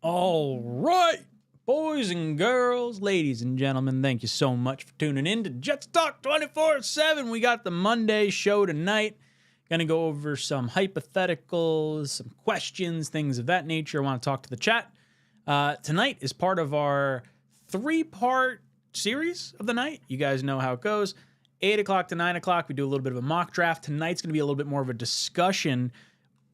All right, boys and girls, ladies and gentlemen, thank you so much for tuning in to Jets Talk 24/7. We got the Monday show tonight. Going to go over some hypotheticals, some questions, things of that nature. I want to talk to the chat. Tonight is part of our 3-part series of the night. You guys know how it goes. 8 o'clock to 9 o'clock, we do a little bit of a mock draft. Tonight's going to be a little bit more of a discussion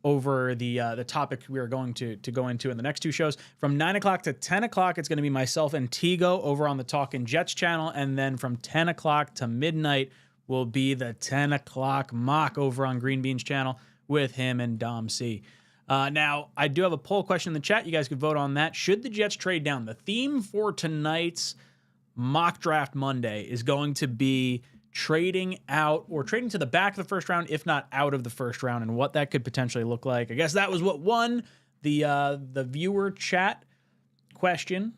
over the topic we are going to go into in the next 2 shows. From 9 o'clock to 10 o'clock, it's going to be myself and Tigo over on the Talkin' Jets channel. And then from 10 o'clock to midnight will be the 10 o'clock mock over on Green Bean's channel with him and Dom C. Now, I do have a poll question in the chat. You guys could vote on that. Should the Jets trade down? The theme for tonight's mock draft Monday is going to be trading out or trading to the back of the first round, if not out of the first round, and what that could potentially look like. I guess that was what won the viewer chat question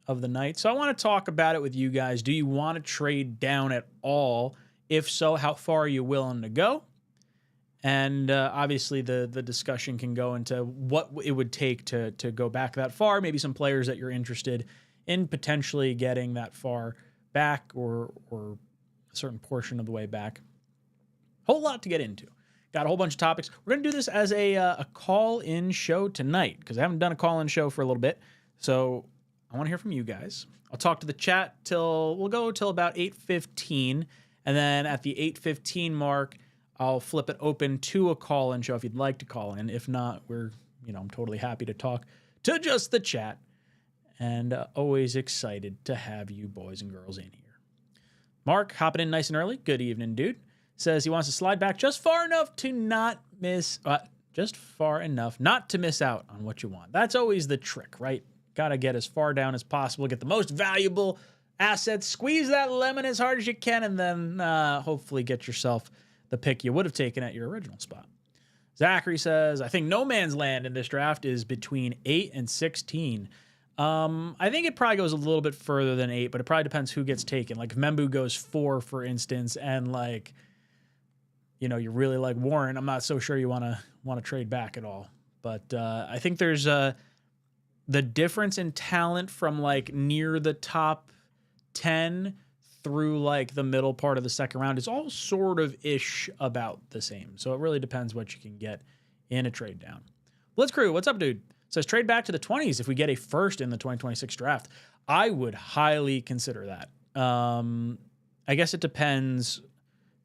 of the night. So I want to talk about it with you guys. Do you want to trade down at all? If so, how far are you willing to go? And obviously the discussion can go into what it would take to go back that far, maybe some players that you're interested in potentially getting that far back or a certain portion of the way back. Whole lot to get into. Got a whole bunch of topics. We're going to do this as a call-in show tonight because I haven't done a call-in show for a little bit. So I want to hear from you guys. I'll talk to the chat we'll go till about 8:15. And then at the 8:15 mark, I'll flip it open to a call-in show if you'd like to call in. If not, I'm totally happy to talk to just the chat. And always excited to have you boys and girls in here. Mark, hopping in nice and early. Good evening, dude. Says he wants to slide back just far enough to not miss, just far enough not to miss out on what you want. That's always the trick, right? Got to get as far down as possible, get the most valuable assets, squeeze that lemon as hard as you can, and then hopefully get yourself the pick you would have taken at your original spot. Zachary says, I think no man's land in this draft is between 8 and 16. I think it probably goes a little bit further than 8, but it probably depends who gets taken. Like if Membu goes 4, for instance, and you really like Warren, I'm not so sure you want to trade back at all. But I think there's the difference in talent from like near the top 10 through like the middle part of the second round is all sort of ish about the same. So it really depends what you can get in a trade down. Blitz Crew, what's up, dude? Says trade back to the 20s if we get a first in the 2026 draft. I would highly consider that. I guess it depends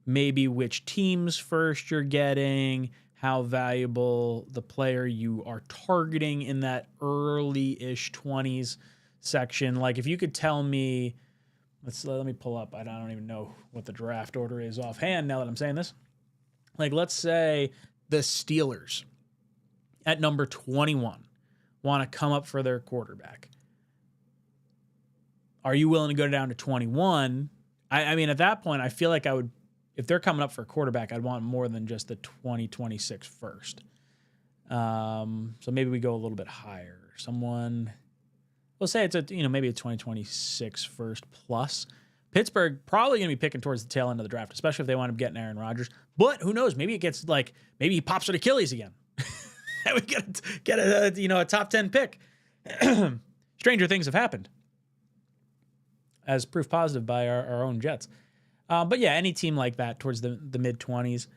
maybe which team's first you're getting, how valuable the player you are targeting in that early-ish 20s section. Like if you could tell me, let me pull up. I don't even know what the draft order is offhand now that I'm saying this. Like let's say the Steelers at number 21 want to come up for their quarterback. Are you willing to go down to 21? I mean, at that point, I feel like I would, if they're coming up for a quarterback, I'd want more than just the 2026 first. So maybe we go a little bit higher. We'll say it's maybe a 2026 first plus. Pittsburgh probably going to be picking towards the tail end of the draft, especially if they wind up getting Aaron Rodgers. But who knows? Maybe it gets maybe he pops an Achilles again. We get a top 10 pick. Stranger things have happened, as proof positive by our own Jets. But yeah, any team like that towards the mid 20s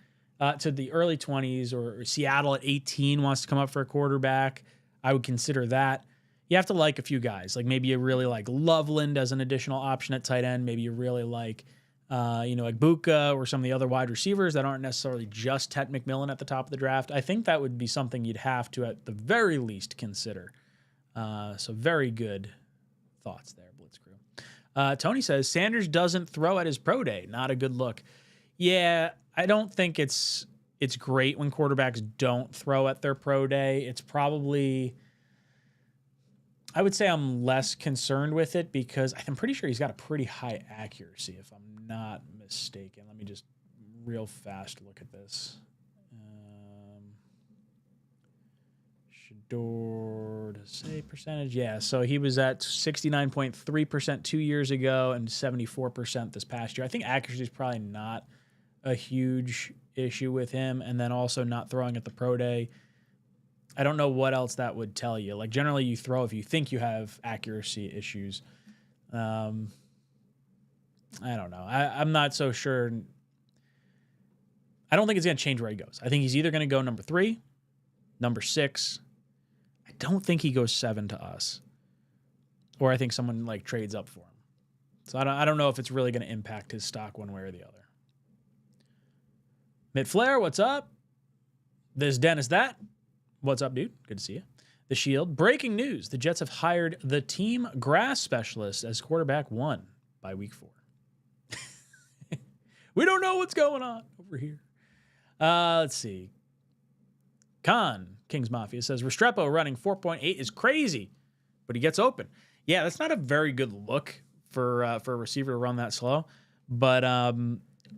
to the early 20s, or Seattle at 18 wants to come up for a quarterback, I would consider that. You have to like a few guys. Like maybe you really like Loveland as an additional option at tight end. Maybe you really like Igbokwe or some of the other wide receivers that aren't necessarily just Ted McMillan at the top of the draft. I think that would be something you'd have to, at the very least, consider. So very good thoughts there, Blitz Crew. Tony says, Sanders doesn't throw at his pro day. Not a good look. Yeah, I don't think it's great when quarterbacks don't throw at their pro day. It's probably, I would say I'm less concerned with it because I'm pretty sure he's got a pretty high accuracy, if I'm not mistaken. Let me just real fast look at this. Shador to say percentage. Yeah, so he was at 69.3% 2 years ago and 74% this past year. I think accuracy is probably not a huge issue with him, and then also not throwing at the pro day. I don't know what else that would tell you. Like generally you throw if you think you have accuracy issues. I don't know. I'm not so sure. I don't think it's going to change where he goes. I think he's either going to go number 3, number 6. I don't think he goes 7 to us. Or I think someone like trades up for him. So I don't know if it's really going to impact his stock one way or the other. Mitt Flair, what's up? This Dennis that. What's up, dude? Good to see you. The Shield. Breaking news. The Jets have hired the team grass specialist as quarterback 1 by week 4. We don't know what's going on over here. Let's see. King's Mafia says, Restrepo running 4.8 is crazy, but he gets open. Yeah, that's not a very good look for a receiver to run that slow. But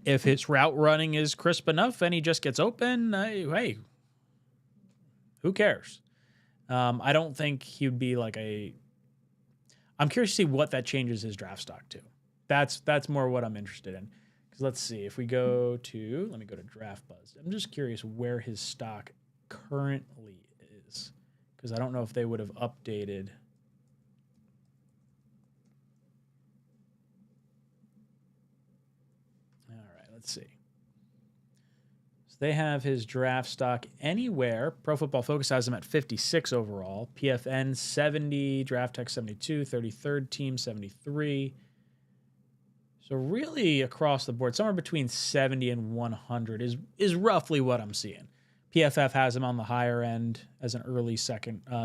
if his route running is crisp enough and he just gets open, hey, who cares? I don't think he would be like a... I'm curious to see what that changes his draft stock to. That's more what I'm interested in. Because let's see, if we go to... Let me go to Draft Buzz. I'm just curious where his stock currently is. Because I don't know if they would have updated... Let's see. So they have his draft stock anywhere. Pro Football Focus has him at 56 overall. PFN 70, Draft Tech 72, 33rd team 73. So really across the board, somewhere between 70 and 100 is roughly what I'm seeing. PFF has him on the higher end as an early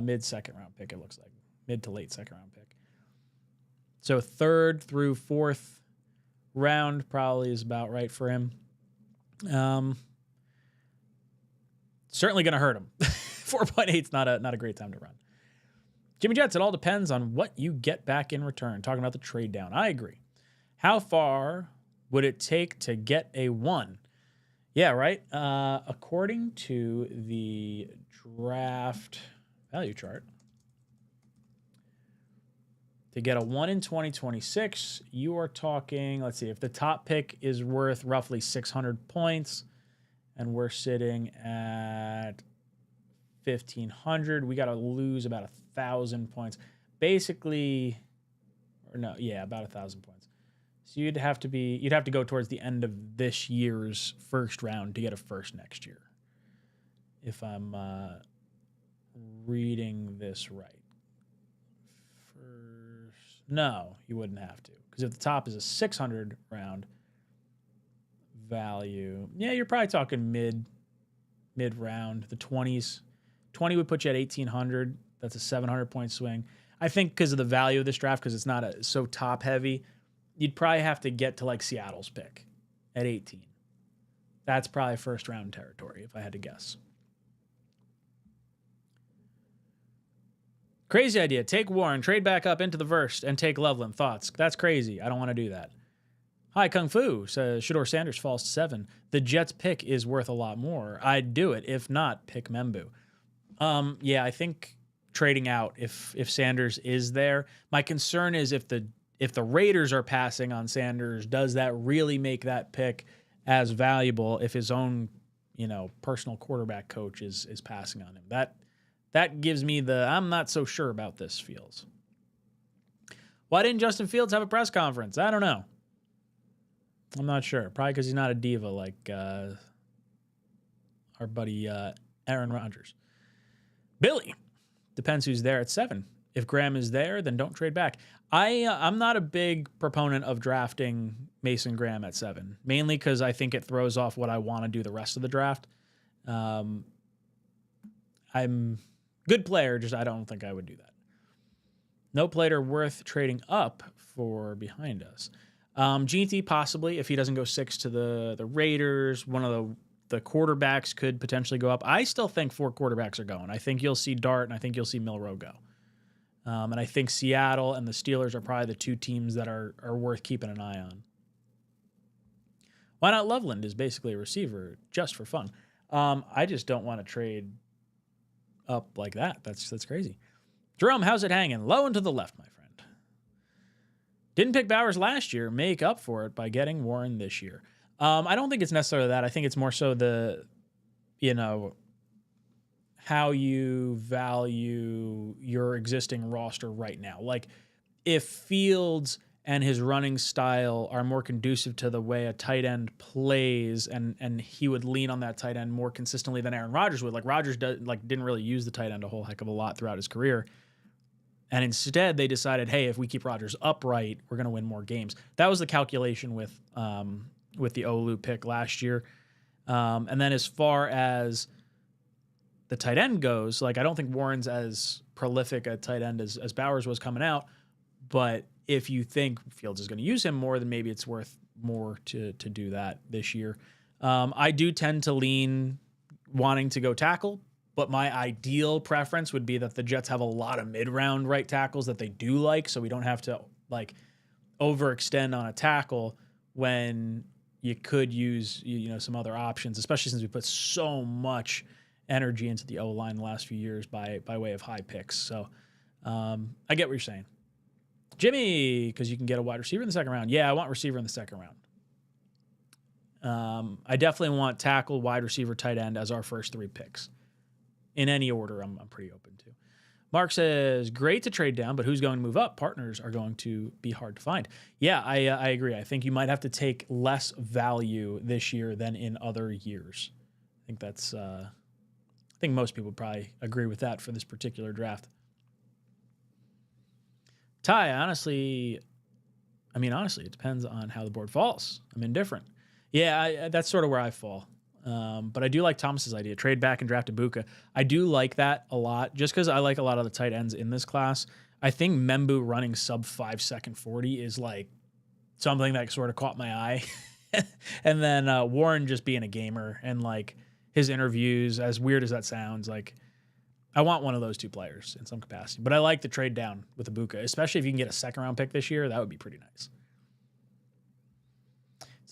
mid-second round pick, it looks like. Mid to late second round pick. So 3rd through 4th round probably is about right for him. Certainly going to hurt him. 4.8 is not a great time to run. Jimmy Jets, it all depends on what you get back in return. Talking about the trade down. I agree. How far would it take to get a 1? Yeah, right. According to the draft value chart, to get a 1 in 2026, you are talking, let's see, if the top pick is worth roughly 600 points and we're sitting at 1,500, we got to lose about 1,000 points. Basically, or no, yeah, about 1,000 points. So you'd have to go towards the end of this year's first round to get a first next year. If I'm reading this right. No, you wouldn't have to. Because if the top is a 600 round value, yeah, you're probably talking mid-round, the 20s. 20 would put you at 1,800. That's a 700-point swing. I think because of the value of this draft, because it's not so top-heavy, you'd probably have to get to like Seattle's pick at 18. That's probably first-round territory, if I had to guess. Crazy idea. Take Warren, trade back up into the verse, and take Loveland. Thoughts? That's crazy. I don't want to do that. Hi, Kung Fu says, Shador Sanders falls to 7. The Jets pick is worth a lot more. I'd do it. If not, pick Membu. Yeah, I think trading out if Sanders is there. My concern is if the Raiders are passing on Sanders, does that really make that pick as valuable if his own, personal quarterback coach is passing on him? That gives me I'm not so sure about this feels. Why didn't Justin Fields have a press conference? I don't know. I'm not sure. Probably because he's not a diva like our buddy Aaron Rodgers. Billy. Depends who's there at 7. If Graham is there, then don't trade back. I'm not a big proponent of drafting Mason Graham at 7, mainly because I think it throws off what I want to do the rest of the draft. I'm good player, just I don't think I would do that. No player worth trading up for behind us. GT possibly, if he doesn't go 6 to the Raiders, one of the quarterbacks could potentially go up. I still think 4 quarterbacks are going. I think you'll see Dart, and I think you'll see Milroe go. And I think Seattle and the Steelers are probably the 2 teams that are worth keeping an eye on. Why not Loveland is basically a receiver just for fun. I just don't want to trade up like that. That's crazy. Jerome, how's it hanging? Low and to the left, my friend. Didn't pick Bowers last year. Make up for it by getting Warren this year. I don't think it's necessarily that. I think it's more so how you value your existing roster right now. Like, if Fields and his running style are more conducive to the way a tight end plays, and he would lean on that tight end more consistently than Aaron Rodgers would. Like, Rodgers didn't really use the tight end a whole heck of a lot throughout his career. And instead, they decided, hey, if we keep Rodgers upright, we're going to win more games. That was the calculation with the Olu pick last year. And then as far as the tight end goes, like, I don't think Warren's as prolific a tight end as Bowers was coming out. But if you think Fields is going to use him more, then maybe it's worth more to do that this year. I do tend to lean wanting to go tackle, but my ideal preference would be that the Jets have a lot of mid-round right tackles that they do like, so we don't have to like overextend on a tackle when you could use some other options, especially since we put so much energy into the O-line the last few years by way of high picks. So I get what you're saying. Jimmy, because you can get a wide receiver in the second round. Yeah, I want receiver in the second round. I definitely want tackle, wide receiver, tight end as our first 3 picks. In any order, I'm pretty open to. Mark says, great to trade down, but who's going to move up? Partners are going to be hard to find. Yeah, I agree. I think you might have to take less value this year than in other years. I think that's. I think most people would probably agree with that for this particular draft. Ty, honestly, it depends on how the board falls. I'm indifferent. Yeah, that's sort of where I fall. But I do like Thomas's idea. Trade back and draft Ibuka. I do like that a lot, just because I like a lot of the tight ends in this class. I think Membu running sub 5 second 40 is like something that sort of caught my eye. And then Warren just being a gamer and like his interviews, as weird as that sounds, like I want one of those 2 players in some capacity. But I like the trade down with Ibuka, especially if you can get a second round pick this year. That would be pretty nice.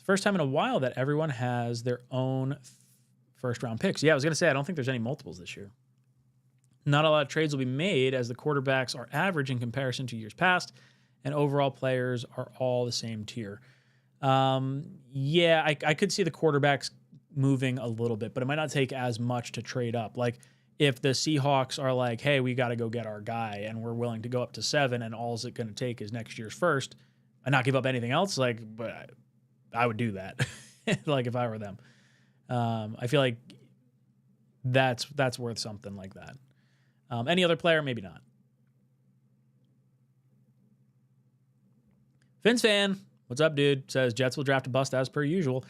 First time in a while that everyone has their own first round picks. Yeah, I was going to say, I don't think there's any multiples this year. Not a lot of trades will be made as the quarterbacks are average in comparison to years past, and overall players are all the same tier. Yeah, I could see the quarterbacks moving a little bit, but it might not take as much to trade up. Like, if the Seahawks are like, hey, we got to go get our guy, and we're willing to go up to 7, and all it's going to take is next year's first, and not give up anything else, like, but I would do that, like if I were them. I feel like that's worth something like that. Any other player, maybe not. Finn's fan, what's up, dude? Says Jets will draft a bust as per usual.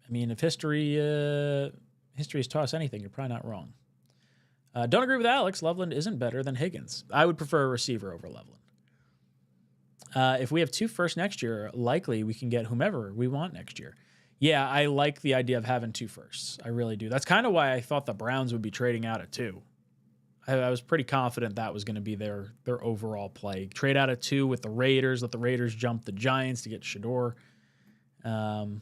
I mean, if history has taught us anything, you're probably not wrong. Don't agree with Alex. Loveland isn't better than Higgins. I would prefer a receiver over Loveland. If we have 2 firsts next year, likely we can get whomever we want next year. Yeah, I like the idea of having 2 firsts. I really do. That's kind of why I thought the Browns would be trading out at 2. I was pretty confident that was going to be their overall play. Trade out at 2 with the Raiders. Let the Raiders jump the Giants to get Shador. Who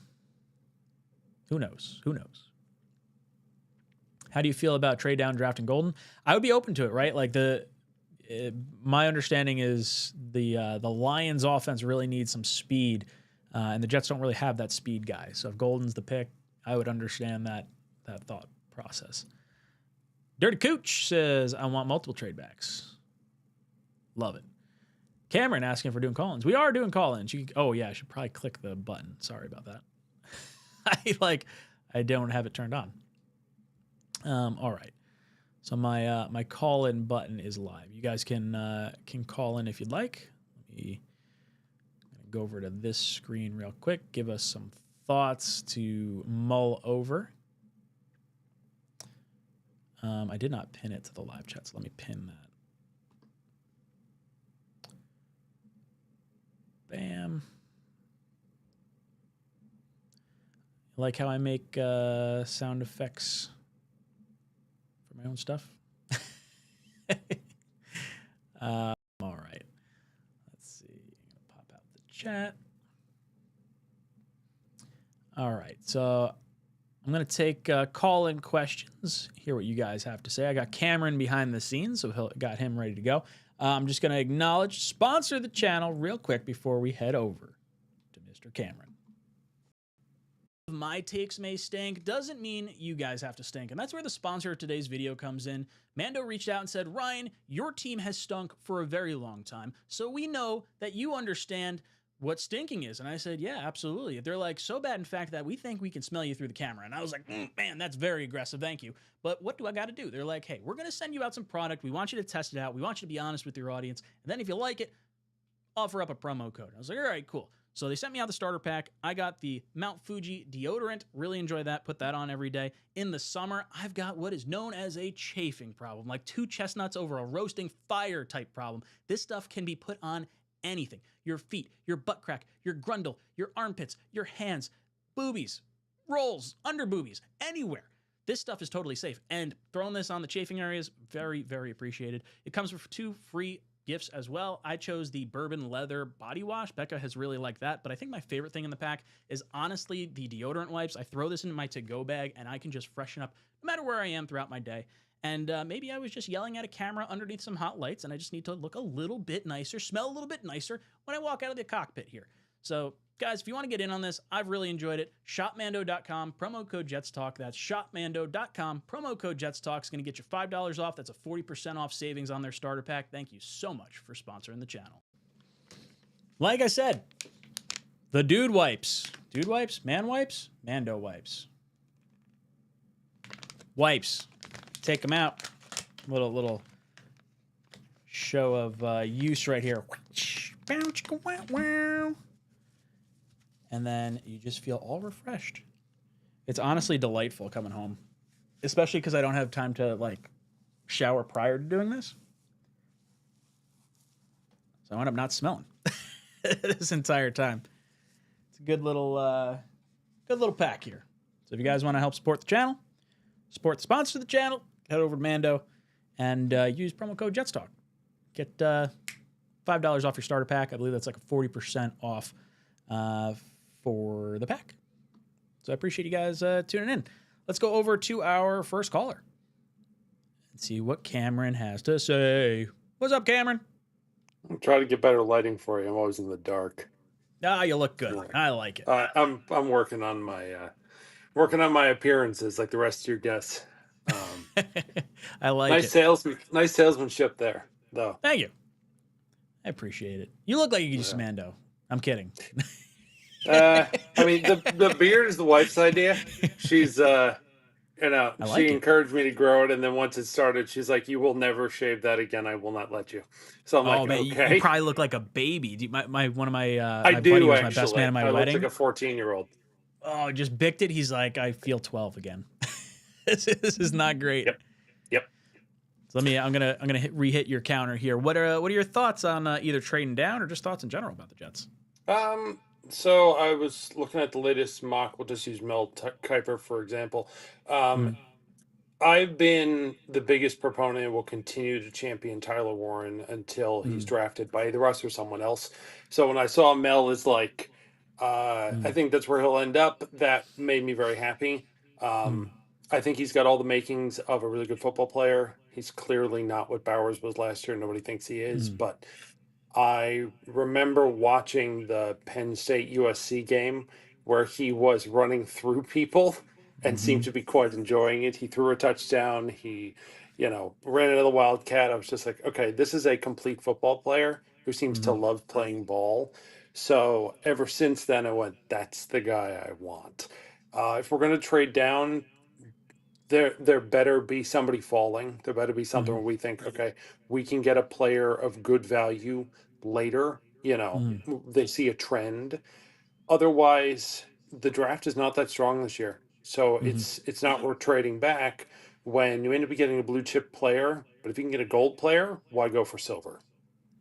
knows? Who knows? How do you feel about trade down, drafting Golden? I would be open to it, right? Like my understanding is the Lions offense really needs some speed, and the Jets don't really have that speed guy. So if Golden's the pick, I would understand that thought process. Dirty Cooch says, I want multiple trade backs. Love it. Cameron asking if we're doing call-ins. We are doing call-ins. Oh yeah, I should probably click the button. Sorry about that. I don't have it turned on. All right. So my call-in button is live. You guys can call in if you'd like. Let me go over to this screen real quick. Give us some thoughts to mull over. I did not pin it to the live chat, so let me pin that. Bam. Like how I make sound effects for my own stuff. All right. Let's see. I'm gonna pop out the chat. All right. So I'm going to take call-in questions, hear what you guys have to say. I got Cameron behind the scenes, so got him ready to go. I'm just going to acknowledge, sponsor the channel real quick before we head over to Mr. Cameron. my takes may stink doesn't mean you guys have to stink. And that's where the sponsor of today's video comes in. Mando reached out and said, Ryan, your team has stunk for a very long time, so we know that you understand what stinking is. And I said, yeah, absolutely. They're like, so bad, in fact, that we think we can smell you through the camera. And I was like, man, that's very aggressive. Thank you. But what do I got to do? They're like, hey, we're going to send you out some product. We want you to test it out. We want you to be honest with your audience. And then if you like it, offer up a promo code. I was like, all right, cool. So they sent me out the starter pack. I got the Mount Fuji deodorant. Really enjoy that. Put that on every day. In the summer, I've got what is known as a chafing problem, like two chestnuts over a roasting fire type problem. This stuff can be put on anything. Your feet, your butt crack, your grundle, your armpits, your hands, boobies, rolls, under boobies, anywhere. This stuff is totally safe. And throwing this on the chafing areas, very, very appreciated. It comes with 2 free gifts as well. I chose the bourbon leather body wash. Becca has really liked that, but I think my favorite thing in the pack is honestly the deodorant wipes. I throw this in my to-go bag and I can just freshen up no matter where I am throughout my day. And maybe I was just yelling at a camera underneath some hot lights and I just need to look a little bit nicer, smell a little bit nicer when I walk out of the cockpit here. So guys, if you want to get in on this, I've really enjoyed it. Shopmando.com, promo code JetsTalk. That's shopmando.com, promo code JetsTalk is going to get you $5 off. That's a 40% off savings on their starter pack. Thank you so much for sponsoring the channel. Like I said, the dude wipes. Dude wipes? Man wipes? Mando wipes. Wipes. Take them out. Little show of use right here. And then you just feel all refreshed. It's honestly delightful coming home, especially because I don't have time to like shower prior to doing this. So I wound up not smelling this entire time. It's a good little pack here. So if you guys want to help support the channel, support the sponsor of the channel, head over to Mando and use promo code JetsTalk. Get $5 off your starter pack. I believe that's like a 40% off for the pack. So I appreciate you guys tuning in. Let's go over to our first caller and see what Cameron has to say. What's up, Cameron? I'm trying to get better lighting for you. I'm always in the dark. Ah, you look good. I like it. I'm working on my appearances like the rest of your guests. I like it. Nice salesmanship there, though. Thank you. I appreciate it. You look like you could use Mando. I'm kidding. I mean, the beard is the wife's idea. She's, she encouraged me to grow it, and then once it started, she's like, "You will never shave that again. I will not let you." So I'm like, man, "Okay." You probably look like a baby. One of my I do buddy was actually. my best man at my wedding. Look like a 14-year-old. Oh, just bicked it. He's like, I feel 12 again. This is not great. Yep. So I'm gonna re-hit your counter here. What are your thoughts on either trading down or just thoughts in general about the Jets? So I was looking at the latest mock. We'll just use Mel Kiper, for example. I've been the biggest proponent and will continue to champion Tyler Warren until he's drafted by either us or someone else. So when I saw Mel is like, I think that's where he'll end up, that made me very happy. I think he's got all the makings of a really good football player. He's clearly not what Bowers was last year. Nobody thinks he is, but I remember watching the Penn State USC game where he was running through people and seemed to be quite enjoying it. He threw a touchdown. He, ran into the Wildcat. I was just like, okay, this is a complete football player who seems to love playing ball. So ever since then, I went, that's the guy I want. If we're going to trade down, there better be somebody falling. There better be something where we think, okay, we can get a player of good value later. They see a trend. Otherwise, the draft is not that strong this year. So it's not worth trading back when you end up getting a blue chip player. But if you can get a gold player, why go for silver?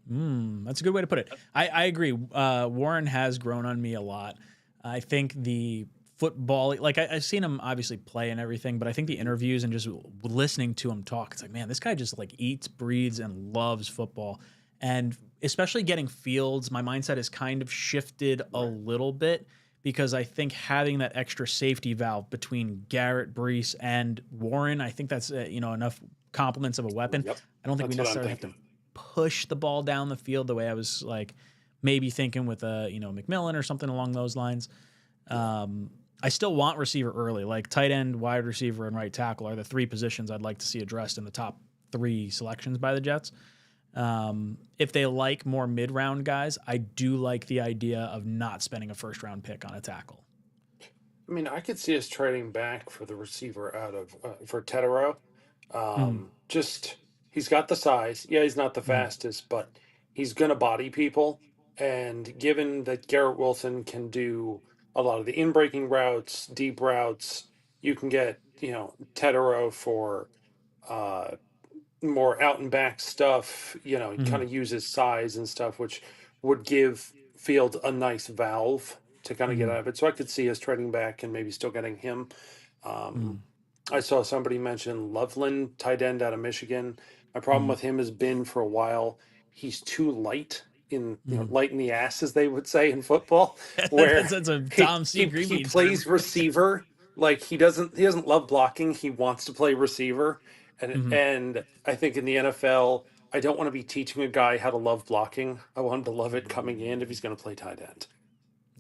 That's a good way to put it. I agree. Warren has grown on me a lot. I think the football, like I've seen him obviously play and everything, but I think the interviews and just listening to him talk, it's like, man, this guy just like eats, breathes, and loves football. And especially getting Fields, my mindset has kind of shifted a little bit because I think having that extra safety valve between Garrett, Brees, and Warren, I think that's enough complements of a weapon. I don't think we necessarily have to push the ball down the field the way I was like maybe thinking with McMillan or something along those lines. I still want receiver early. Like tight end, wide receiver, and right tackle are the three positions I'd like to see addressed in the top 3 selections by the Jets. If they like more mid-round guys, I do like the idea of not spending a first-round pick on a tackle. I mean, I could see us trading back for the receiver out of for Tetero. Just he's got the size. Yeah, he's not the fastest, but he's gonna body people. And given that Garrett Wilson can do a lot of the in-breaking routes, deep routes, you can get Tetero for uh, more out and back stuff. He kind of uses size and stuff, which would give Fields a nice valve to kind of get out of it. So I could see us trading back and maybe still getting him. I saw somebody mention Loveland, tight end out of Michigan. My problem with him has been for a while, he's too light light in the ass, as they would say in football, where That's a Tom C. he plays receiver. Like he doesn't love blocking. He wants to play receiver. And I think in the NFL, I don't want to be teaching a guy how to love blocking. I want him to love it coming in if he's going to play tight end.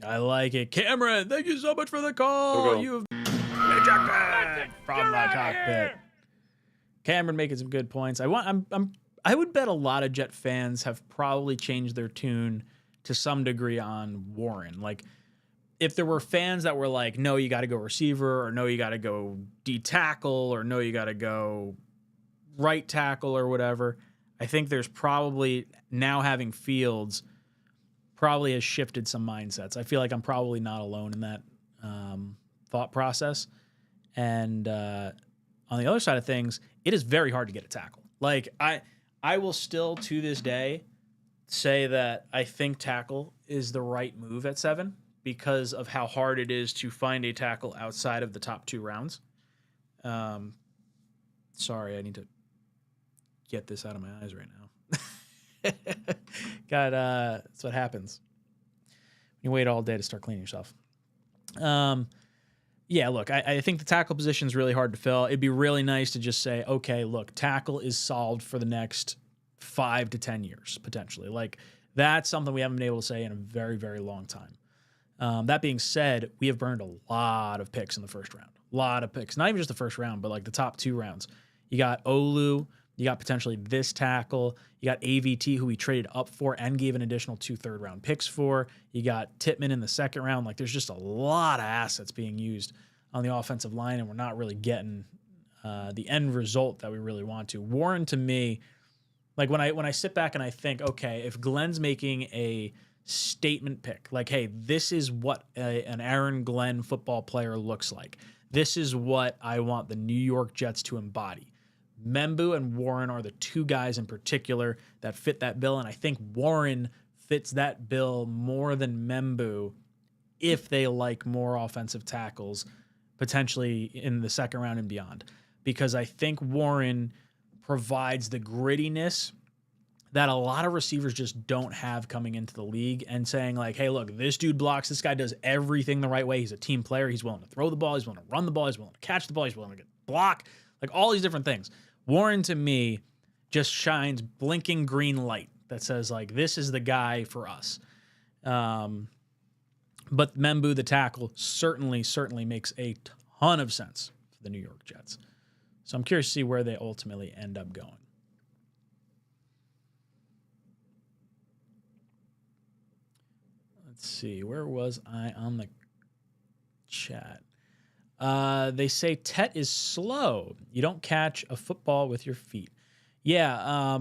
I like it. Cameron, thank you so much for the call. You have ejected from the cockpit. Cameron making some good points. I would bet a lot of Jet fans have probably changed their tune to some degree on Warren. Like, if there were fans that were like, no, you got to go receiver, or no, you got to go D tackle, or no, you got to go right tackle, or whatever, I think there's probably, now having Fields, probably has shifted some mindsets. I feel like I'm probably not alone in that thought process. And on the other side of things, it is very hard to get a tackle. Like, I will still, to this day, say that I think tackle is the right move at 7 because of how hard it is to find a tackle outside of the top 2 rounds. Sorry, I need to get this out of my eyes right now. That's what happens. You wait all day to start cleaning yourself. Yeah, look, I think the tackle position is really hard to fill. It'd be really nice to just say, okay, look, tackle is solved for the next 5 to 10 years, potentially. Like, that's something we haven't been able to say in a very, very long time. That being said, we have burned a lot of picks in the first round. A lot of picks. Not even just the first round, but like the top 2 rounds. You got Olu. You got potentially this tackle. You got AVT, who we traded up for and gave an additional 2 third-round picks for. You got Tittman in the second round. Like, there's just a lot of assets being used on the offensive line, and we're not really getting the end result that we really want to. Warren, to me, like when I sit back and I think, okay, if Glenn's making a statement pick, like, hey, this is what an Aaron Glenn football player looks like. This is what I want the New York Jets to embody. Membu and Warren are the 2 guys in particular that fit that bill, and I think Warren fits that bill more than Membu if they like more offensive tackles, potentially in the second round and beyond. Because I think Warren provides the grittiness that a lot of receivers just don't have coming into the league, and saying like, hey, look, this dude blocks, this guy does everything the right way, he's a team player, he's willing to throw the ball, he's willing to run the ball, he's willing to catch the ball, he's willing to get block, like all these different things. Warren, to me, just shines blinking green light that says, like, this is the guy for us. But Membu, the tackle, certainly makes a ton of sense for the New York Jets. So I'm curious to see where they ultimately end up going. Let's see. Where was I on the chat? They say Tet is slow. You don't catch a football with your feet. Yeah,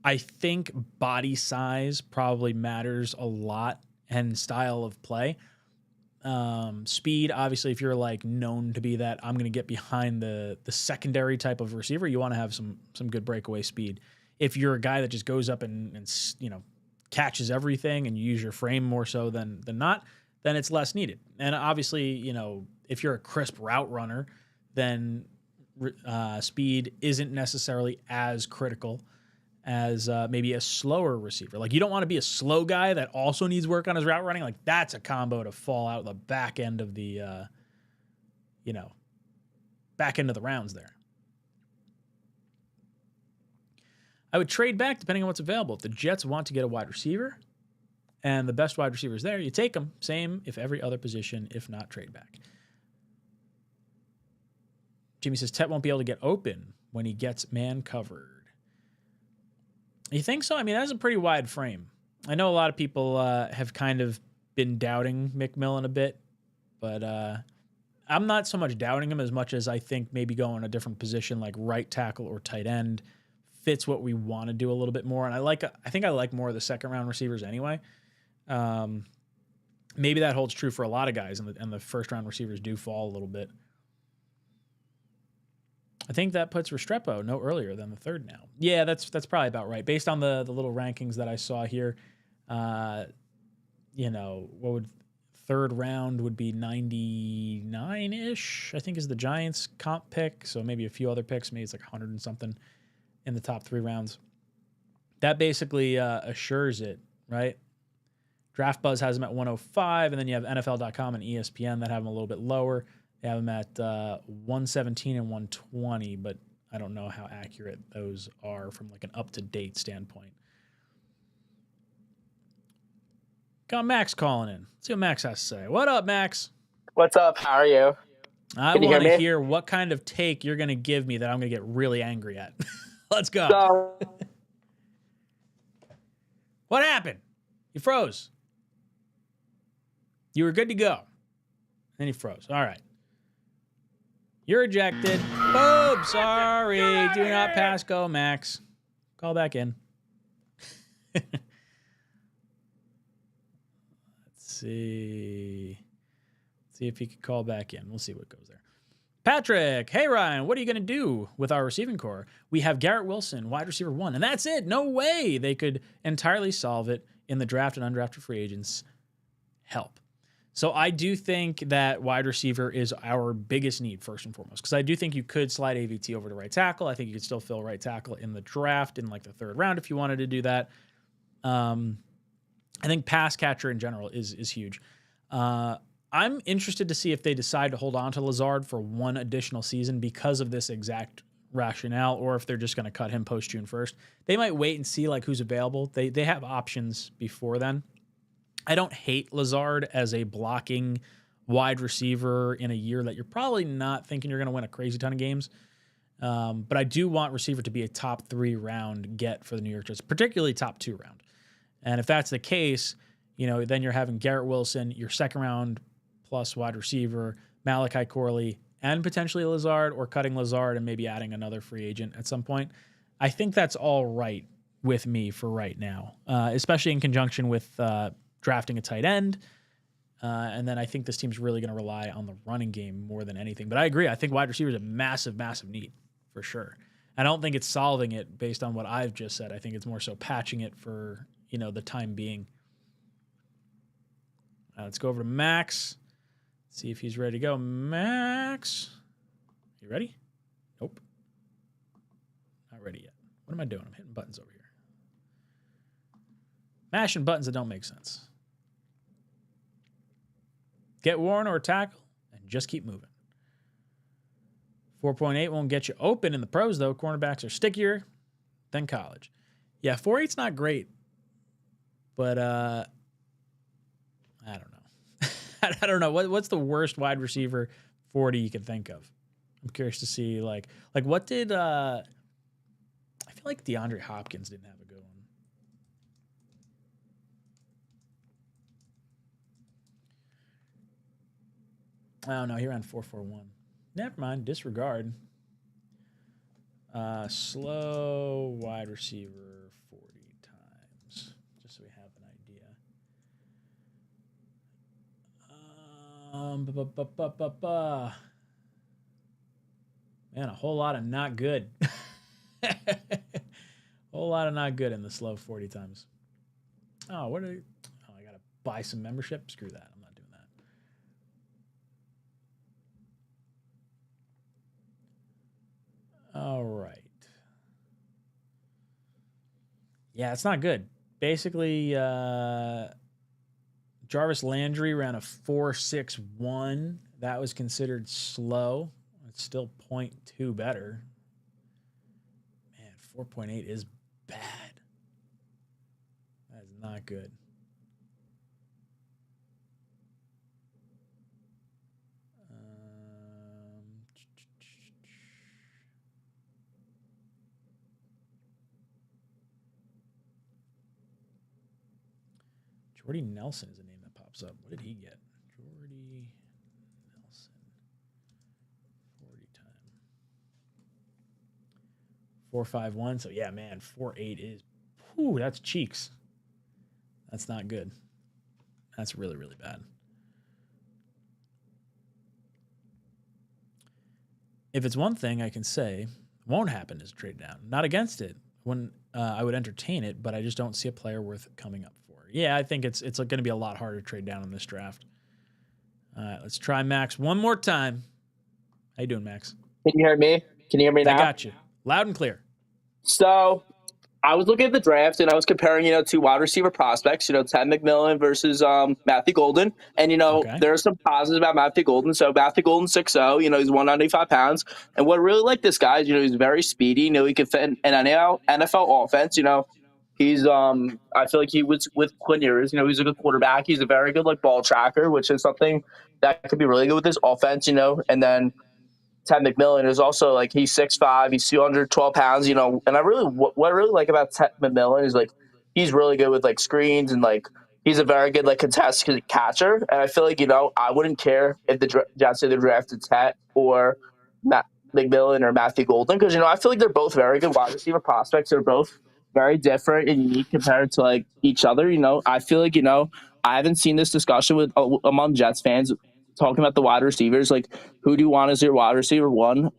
I think body size probably matters a lot, and style of play. Speed, obviously, if you're like known to be that, I'm going to get behind the secondary type of receiver, you want to have some good breakaway speed. If you're a guy that just goes up and catches everything, and you use your frame more so than not, then it's less needed. And obviously, if you're a crisp route runner, then speed isn't necessarily as critical as maybe a slower receiver. Like, you don't want to be a slow guy that also needs work on his route running. Like, that's a combo to fall out the back end of the, back end of the rounds there. I would trade back depending on what's available. If the Jets want to get a wide receiver and the best wide receivers there, you take them. Same if every other position, if not trade back. Jimmy says Tet won't be able to get open when he gets man covered. You think so? I mean, that's a pretty wide frame. I know a lot of people have kind of been doubting McMillan a bit, but I'm not so much doubting him as much as I think maybe going a different position like right tackle or tight end fits what we want to do a little bit more. And I think I like more of the second round receivers anyway. Maybe that holds true for a lot of guys, and the first round receivers do fall a little bit. I think that puts Restrepo no earlier than the third now. Yeah, that's probably about right. Based on the little rankings that I saw here, what would third round would be 99-ish, I think is the Giants comp pick. So maybe a few other picks, maybe it's like 100 and something in the top 3 rounds. That basically assures it, right? Draft Buzz has him at 105, and then you have NFL.com and ESPN that have him a little bit lower. They have him at 117 and 120, but I don't know how accurate those are from like an up-to-date standpoint. Got Max calling in. Let's see what Max has to say. What up, Max? What's up? How are you? I want to hear what kind of take you're going to give me that I'm going to get really angry at. Let's go. So, What happened? You froze. You were good to go. Then you froze. All right. You're ejected. Boom. Sorry. Do not pass go, Max. Call back in. Let's see. See if he could call back in. We'll see what goes there. Patrick, hey Ryan, what are you going to do with our receiving core? We have Garrett Wilson, wide receiver 1, and that's it. No way they could entirely solve it in the draft and undrafted free agents. Help. So I do think that wide receiver is our biggest need first and foremost, because I do think you could slide AVT over to right tackle. I think you could still fill right tackle in the draft in like the third round if you wanted to do that. I think pass catcher in general is huge. I'm interested to see if they decide to hold on to Lazard for one additional season because of this exact rationale, or if they're just going to cut him post June 1st. They might wait and see like who's available. They have options before then. I don't hate Lazard as a blocking wide receiver in a year that you're probably not thinking you're going to win a crazy ton of games. But I do want receiver to be a top 3 round get for the New York Jets, particularly top 2 round. And if that's the case, then you're having Garrett Wilson, your second round plus wide receiver, Malachi Corley, and potentially Lazard, or cutting Lazard and maybe adding another free agent at some point. I think that's all right with me for right now, especially in conjunction with drafting a tight end. And then I think this team's really going to rely on the running game more than anything. But I agree. I think wide receiver is a massive, massive need for sure. I don't think it's solving it based on what I've just said. I think it's more so patching it for, the time being. Let's go over to Max. See if he's ready to go. Max, you ready? Nope. Not ready yet. What am I doing? I'm hitting buttons over here. Mashing buttons that don't make sense. Get Warren or tackle and just keep moving. 4.8 won't get you open in the pros, though. Cornerbacks are stickier than college. Yeah, 4.8's not great, but I don't know. I don't know. What's the worst wide receiver 40 you can think of? I'm curious to see, like what did I feel like DeAndre Hopkins didn't have a good one. Oh, no, he ran 4.41. Never mind. Disregard. Slow wide receiver 40 times, just so we have an idea. Man, a whole lot of not good. Whole lot of not good in the slow 40 times. Oh, I gotta buy some membership? Screw that. I'm not doing that. All right. Yeah, it's not good. Basically, Jarvis Landry ran a 4.61. That was considered slow. It's still 0.2 better. Man, 4.8 is bad. That is not good. Jordy Nelson is a name that pops up. What did he get? Jordy Nelson. 40 time. 4.51. So, yeah, man, 4.8 is, whew, that's cheeks. That's not good. That's really, really bad. If it's one thing I can say won't happen is trade down. Not against it. When I would entertain it, but I just don't see a player worth coming up for. Yeah, I think it's going to be a lot harder to trade down in this draft. All right, let's try Max one more time. How you doing, Max? Can you hear me? Can you hear me now? I got you. Loud and clear. So I was looking at the draft and I was comparing, two wide receiver prospects, Ted McMillan versus Matthew Golden. And, Okay. there are some positives about Matthew Golden. So Matthew Golden 6'0", he's 195 pounds. And what I really like this guy is, he's very speedy. He can fit in an NFL offense. He's I feel like he was with Quinners, he's a good quarterback. He's a very good ball tracker, which is something that could be really good with this offense, and then Ted McMillan is also he's 6'5", he's 212 pounds, and I really what I really like about Ted McMillan is he's really good with screens and he's a very good contested catcher, and I feel I wouldn't care if the Jets either drafted Ted or Matt McMillan or Matthew Golden because I feel they're both very good wide receiver prospects. They're both very different and unique compared to each other. I feel I haven't seen this discussion with among Jets fans talking about the wide receivers. Who do you want as your wide receiver one?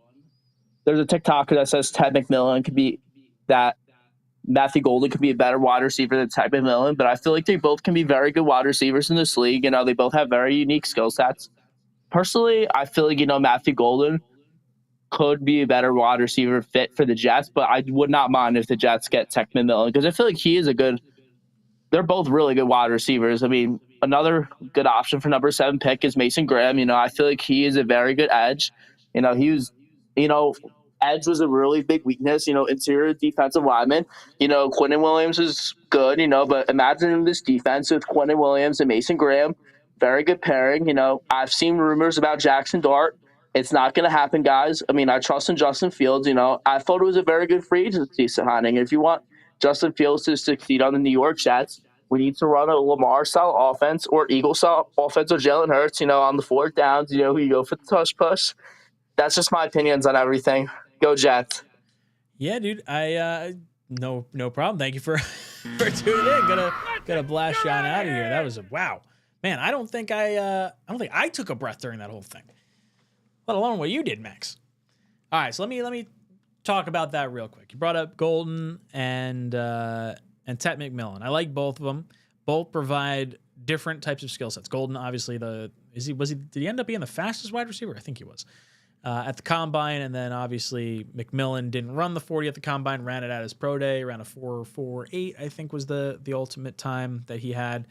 There's a TikToker that says Ted McMillan could be that. Matthew Golden could be a better wide receiver than Ted McMillan, but I feel they both can be very good wide receivers in this league. They both have very unique skill sets. Personally, I feel Matthew Golden could be a better wide receiver fit for the Jets, but I would not mind if the Jets get Ted McMillan because I feel he is a good. They're both really good wide receivers. I mean, another good option for number 7 pick is Mason Graham. I feel he is a very good edge. He was, edge was a really big weakness, interior defensive lineman. Quinnen Williams is good, but imagine this defense with Quinnen Williams and Mason Graham. Very good pairing. I've seen rumors about Jackson Dart. It's not going to happen, guys. I mean, I trust in Justin Fields. I thought it was a very good free agency signing. If you want Justin Fields to succeed on the New York Jets, we need to run a Lamar-style offense or Eagle-style offense or Jalen Hurts, on the 4th downs, you go for the touch push. That's just my opinions on everything. Go Jets. Yeah, dude. I no problem. Thank you for tuning in. Gonna blast Sean out of here. That was a wow. Man, I don't think I took a breath during that whole thing. Let alone what you did, Max. All right, so let me talk about that real quick. You brought up Golden and Ted McMillan. I like both of them. Both provide different types of skill sets. Golden, obviously, did he end up being the fastest wide receiver? I think he was at the combine, and then obviously McMillan didn't run the 40 at the combine, ran it at his pro day, ran a 4.48, I think was the ultimate time that he had.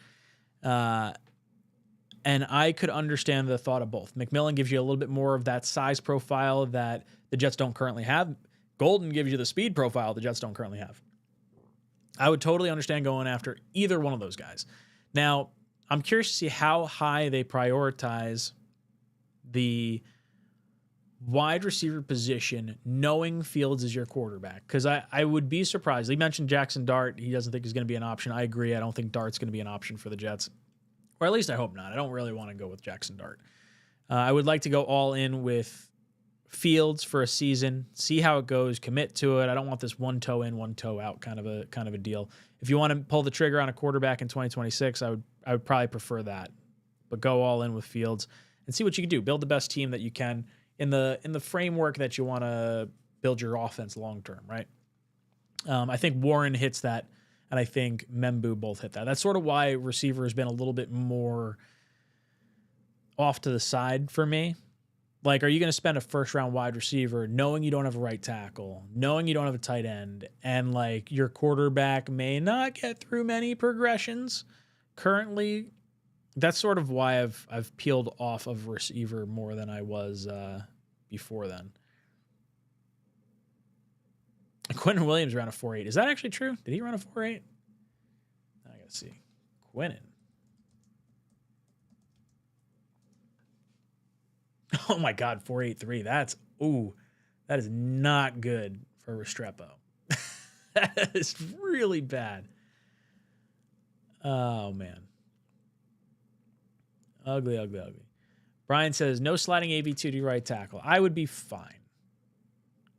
And I could understand the thought of both. McMillan gives you a little bit more of that size profile that the Jets don't currently have. Golden gives you the speed profile the Jets don't currently have. I would totally understand going after either one of those guys. Now, I'm curious to see how high they prioritize the wide receiver position, knowing Fields is your quarterback. Because I would be surprised. He mentioned Jackson Dart. He doesn't think he's going to be an option. I agree. I don't think Dart's going to be an option for the Jets. Or at least I hope not. I don't really want to go with Jackson Dart. I would like to go all in with Fields for a season, see how it goes, commit to it. I don't want this one toe in, one toe out kind of a deal. If you want to pull the trigger on a quarterback in 2026, I would probably prefer that. But go all in with Fields and see what you can do. Build the best team that you can in the framework that you want to build your offense long term, right? I think Warren hits that, and I think Membu both hit that. That's sort of why receiver has been a little bit more off to the side for me. Are you going to spend a first-round wide receiver knowing you don't have a right tackle, knowing you don't have a tight end, and, your quarterback may not get through many progressions currently? That's sort of why I've peeled off of receiver more than I was before then. Quinnen Williams ran a 4.8. Is that actually true? Did he run a 4.8? I got to see. Quinnen. Oh my God, 4.83. That is not good for Restrepo. That is really bad. Oh man. Ugly, ugly, ugly. Brian says, no sliding AVT to right tackle. I would be fine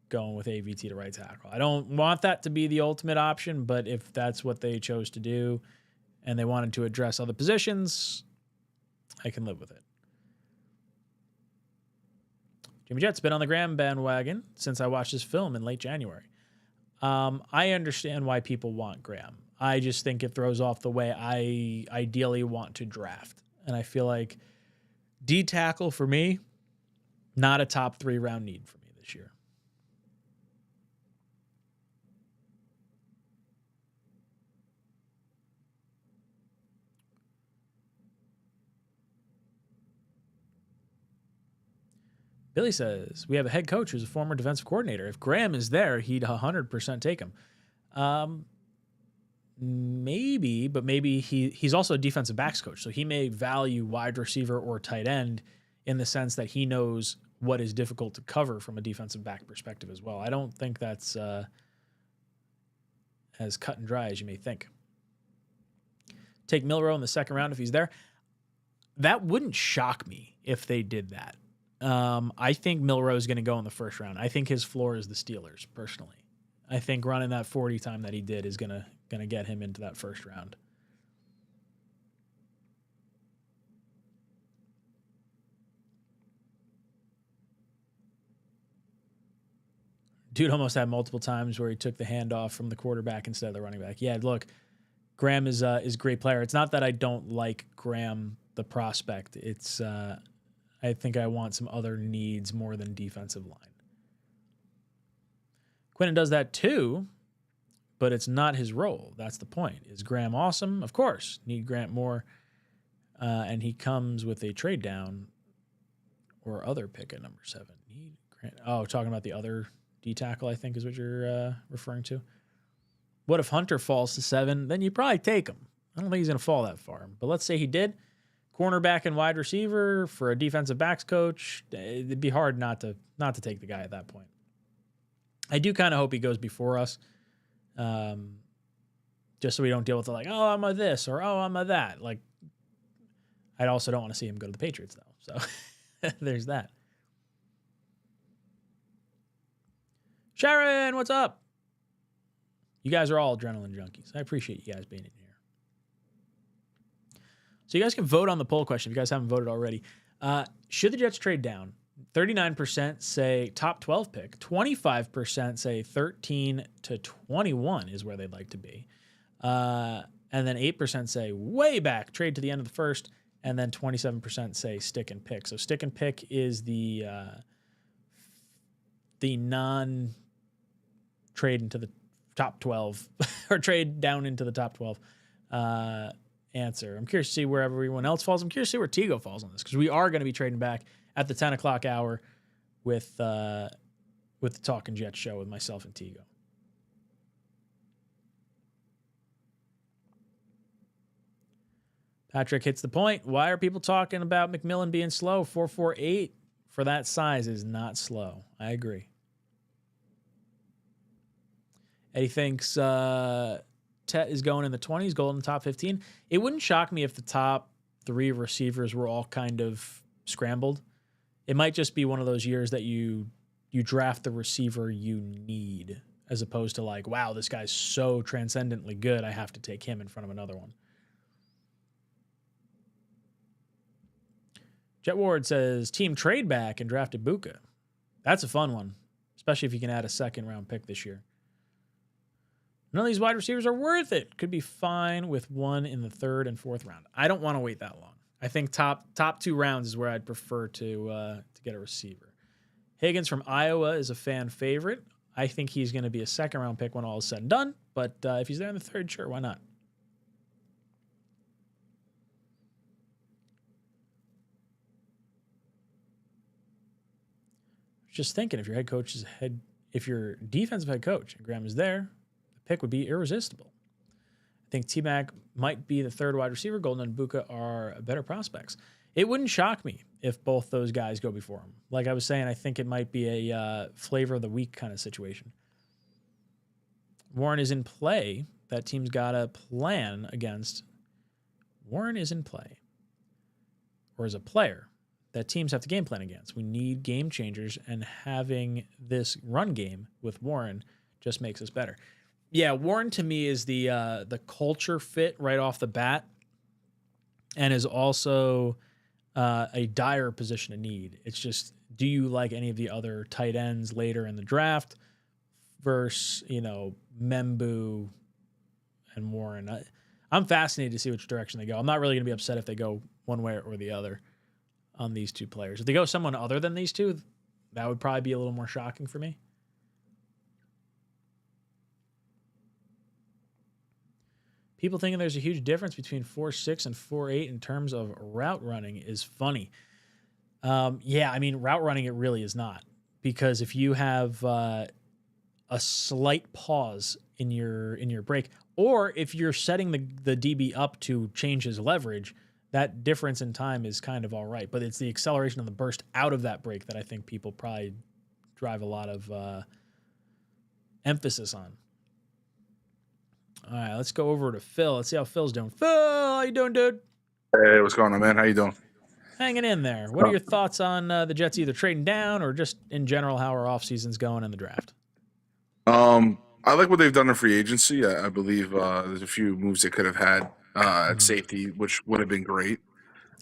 going with AVT to right tackle. I don't want that to be the ultimate option, but if that's what they chose to do and they wanted to address other positions, I can live with it. Jimmy Jet's been on the Graham bandwagon since I watched this film in late January. I understand why people want Graham. I just think it throws off the way I ideally want to draft. And I feel like D tackle for me, not a top 3 round need for me this year. Billy says, we have a head coach who's a former defensive coordinator. If Graham is there, he'd 100% take him. Maybe, but maybe he's also a defensive backs coach, so he may value wide receiver or tight end in the sense that he knows what is difficult to cover from a defensive back perspective as well. I don't think that's as cut and dry as you may think. Take Milroe in the second round if he's there. That wouldn't shock me if they did that. I think Milroe is going to go in the first round. I think his floor is the Steelers, personally. I think running that 40 time that he did is going to get him into that first round. Dude almost had multiple times where he took the handoff from the quarterback instead of the running back. Yeah, look, Graham is a great player. It's not that I don't like Graham, the prospect. It's I think I want some other needs more than defensive line. Quinnen does that too, but it's not his role. That's the point. Is Graham awesome? Of course. Need Grant more. And he comes with a trade down or other pick at number 7. Need Grant. Oh, talking about the other D tackle, I think is what you're referring to. What if Hunter falls to 7? Then you probably take him. I don't think he's going to fall that far. But let's say he did. Cornerback and wide receiver for a defensive backs coach, it'd be hard not to take the guy at that point. I do kind of hope he goes before us, just so we don't deal with oh, I'm a this or oh, I'm a that. Like, I also don't want to see him go to the Patriots though. So there's that. Sharon, what's up? You guys are all adrenaline junkies. I appreciate you guys being in here. So you guys can vote on the poll question if you guys haven't voted already. Should the Jets trade down? 39% say top 12 pick. 25% say 13 to 21 is where they'd like to be. And then 8% say way back, trade to the end of the first. And then 27% say stick and pick. So stick and pick is the non-trade into the top 12 or trade down into the top 12 answer. I'm curious to see where everyone else falls. I'm curious to see where Tigo falls on this because we are going to be trading back at the 10 o'clock hour with the Talking Jets show with myself and Tigo. Patrick hits the point. Why are people talking about McMillan being slow? 4.48 for that size is not slow. I agree. Eddie thinks Tet is going in the 20s, goal in the top 15. It wouldn't shock me if the top 3 receivers were all kind of scrambled. It might just be one of those years that you draft the receiver you need as opposed to wow, this guy's so transcendently good, I have to take him in front of another one. Jet Ward says, team trade back and drafted Buka. That's a fun one, especially if you can add a second-round pick this year. None of these wide receivers are worth it. Could be fine with one in the 3rd and 4th round. I don't want to wait that long. I think top 2 rounds is where I'd prefer to get a receiver. Higgins from Iowa is a fan favorite. I think he's going to be a second-round pick when all is said and done. But if he's there in the 3rd, sure, why not? Just thinking, if your defensive head coach and Graham is there, the pick would be irresistible. I think T-Mac might be the 3rd wide receiver. Golden and Buka are better prospects. It wouldn't shock me if both those guys go before him. Like I was saying, I think it might be a flavor of the week kind of situation. Warren is in play. That team's got a plan against. Warren is in play. or as a player that teams have to game plan against. We need game changers, and having this run game with Warren just makes us better. Yeah, Warren to me is the culture fit right off the bat, and is also a dire position of need. It's just, do you like any of the other tight ends later in the draft versus, Membu and Warren? I'm fascinated to see which direction they go. I'm not really going to be upset if they go one way or the other on these two players. If they go someone other than these two, that would probably be a little more shocking for me. People thinking there's a huge difference between 4.6 and 4.8 in terms of route running is funny. Yeah, I mean, route running, it really is not. Because if you have a slight pause in your break, or if you're setting the DB up to change his leverage, that difference in time is kind of all right. But it's the acceleration of the burst out of that break that I think people probably drive a lot of emphasis on. All right, let's go over to Phil. Let's see how Phil's doing. Phil, how you doing, dude? Hey, what's going on, man? How you doing? Hanging in there. What are your thoughts on the Jets either trading down or just in general how our offseason's going in the draft? I like what they've done in free agency. I believe there's a few moves they could have had at safety, which would have been great.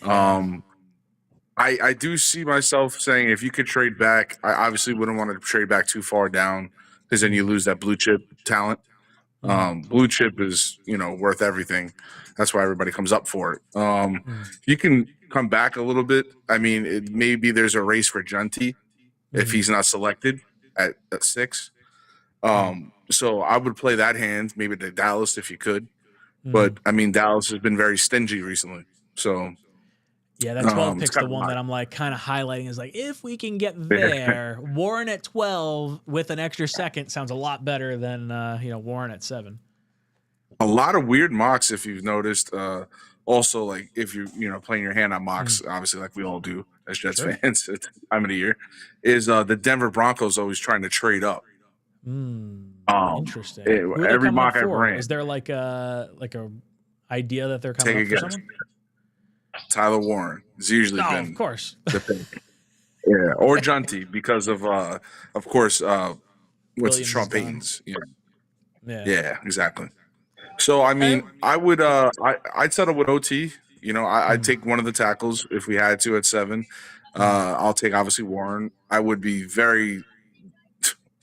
I do see myself saying if you could trade back, I obviously wouldn't want to trade back too far down because then you lose that blue chip talent. Blue chip is, worth everything. That's why everybody comes up for it. You can come back a little bit. I mean, maybe there's a race for Junty if he's not selected at 6. So I would play that hand, maybe to Dallas if you could. But, I mean, Dallas has been very stingy recently. So, yeah, that 12 pick's the one that I'm like kind of highlighting is like, if we can get there, Warren at 12 with an extra second sounds a lot better than, Warren at 7. A lot of weird mocks, if you've noticed. Also, like if you're playing your hand on mocks, obviously, like we all do as Jets fans at the time of the year, is the Denver Broncos always trying to trade up. Interesting. Every mock I've ran. Is there like a idea that they're coming up for someone? Tyler Warren has usually been, of course, the pick. Yeah, or Junty because of course, what's Trump Payton's? Yeah, exactly. So I mean, I would I'd settle with OT. I'd take one of the tackles if we had to at 7. I'll take obviously Warren. I would be very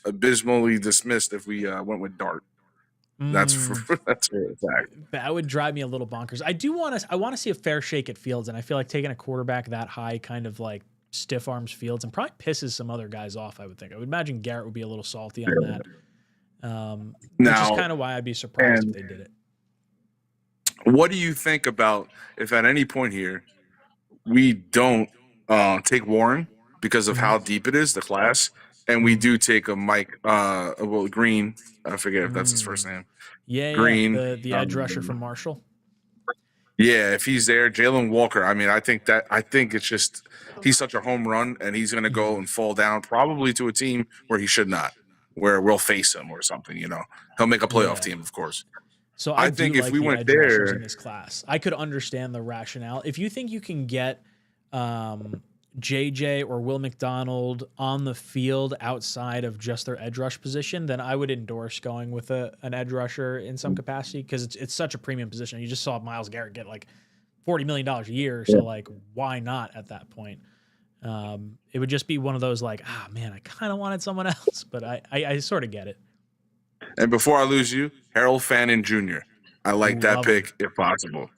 abysmally dismissed if we went with Dart. That's for a fact. That would drive me a little bonkers. I want to see a fair shake at Fields, and I feel like taking a quarterback that high kind of like stiff arms Fields and probably pisses some other guys off, I would think. I would imagine Garrett would be a little salty on that. Which is kind of why I'd be surprised if they did it. What do you think about if at any point here we don't take Warren because of how deep it is, the class, and we do take a Mike Green, I forget if that's his first name. Yeah, Green, the edge rusher from Marshall. Yeah, if he's there, Jalen Walker. I mean, I think it's just he's such a home run, and he's going to go and fall down probably to a team where he should not, where we'll face him or something. He'll make a playoff team, of course. So I think if we went there in this class, I could understand the rationale. If you think you can get JJ or Will McDonald on the field outside of just their edge rush position, then I would endorse going with an edge rusher in some capacity because it's such a premium position. You just saw Myles Garrett get like $40 million a year. So like, why not at that point? It would just be one of those like, man, I kind of wanted someone else, but I sort of get it. And before I lose you, Harold Fannin Jr. I like that pick if possible.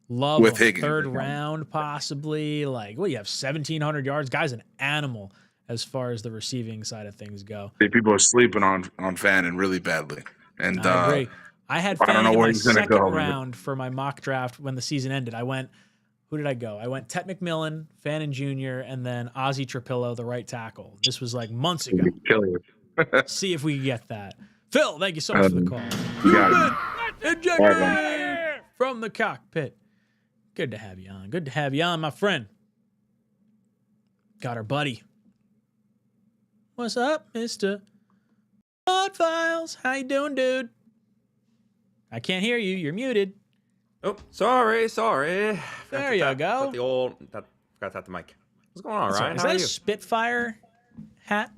Love with him. Higgins. 3rd round, possibly. Like, you have 1,700 yards. Guy's an animal as far as the receiving side of things go. People are sleeping on Fannin really badly. And I agree. I had Fannin in my 2nd round for my mock draft when the season ended. Who did I go? I went Tet McMillan, Fannin Jr., and then Ozzie Trapillo, the right tackle. This was like months ago. See if we can get that. Phil, thank you so much for the call. Ejected from the cockpit. Good to have you on. Good to have you on, my friend. Got our buddy. What's up, Mr. Pod Files? How you doing, dude? I can't hear you. You're muted. Oh, sorry. There you go. Got the old Forgot to tap the mic. What's going on, Sorry, Ryan? is How that are a you? Spitfire hat?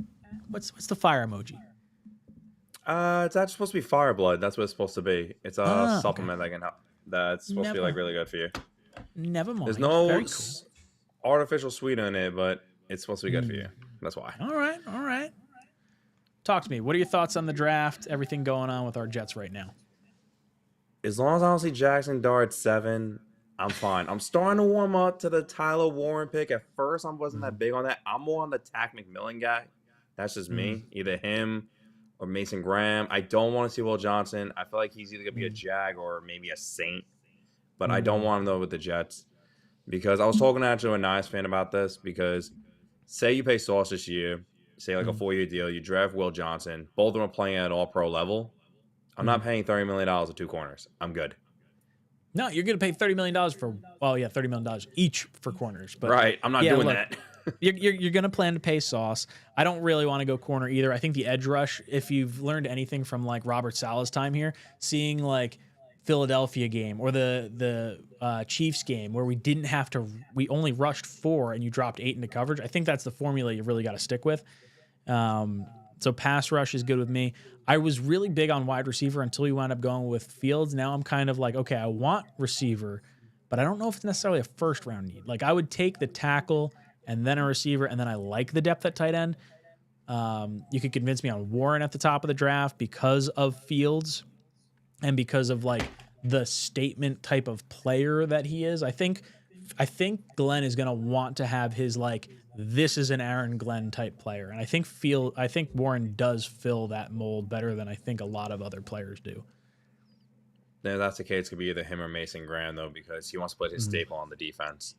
What's the fire emoji? It's actually supposed to be fire blood. That's what it's supposed to be. It's a supplement that can help. That's supposed to be like really good for you. Never mind. There's no Very cool. artificial sweetener in it, but it's supposed to be good for you. That's why. All right. Talk to me. What are your thoughts on the draft? Everything going on with our Jets right now? As long as I don't see Jackson Dart 7, I'm fine. I'm starting to warm up to the Tyler Warren pick. At first, I wasn't that big on that. I'm more on the Tack McMillan guy. That's just me. Either him or Mason Graham. I don't want to see Will Johnson. I feel like he's either going to be a Jag or maybe a Saint. But I don't want him, though, with the Jets. Because I was talking actually to a Nice fan about this. Because say you pay Sauce this year, say like a 4-year deal, you draft Will Johnson. Both of them are playing at all-pro level. I'm not paying $30 million to 2 corners. I'm good. No, you're going to pay $30 million for, $30 million each for corners. But right. I'm not doing that. you're going to plan to pay Sauce. I don't really want to go corner either. I think the edge rush, if you've learned anything from like Robert Saleh's time here, seeing like Philadelphia game or the Chiefs game where we only rushed 4 and you dropped 8 into coverage. I think that's the formula you really got to stick with. So pass rush is good with me. I was really big on wide receiver until we wound up going with Fields. Now I'm kind of like, okay, I want receiver, but I don't know if it's necessarily a first round need. Like I would take the tackle and then a receiver, and then I like the depth at tight end. You could convince me on Warren at the top of the draft because of Fields and because of like the statement type of player that he is. I think Glenn is going to want to have his like, this is an Aaron Glenn type player. And I think Warren does fill that mold better than I think a lot of other players do. Then if that's the case, it's going to be either him or Mason Graham, though, because he wants to play his staple on the defense.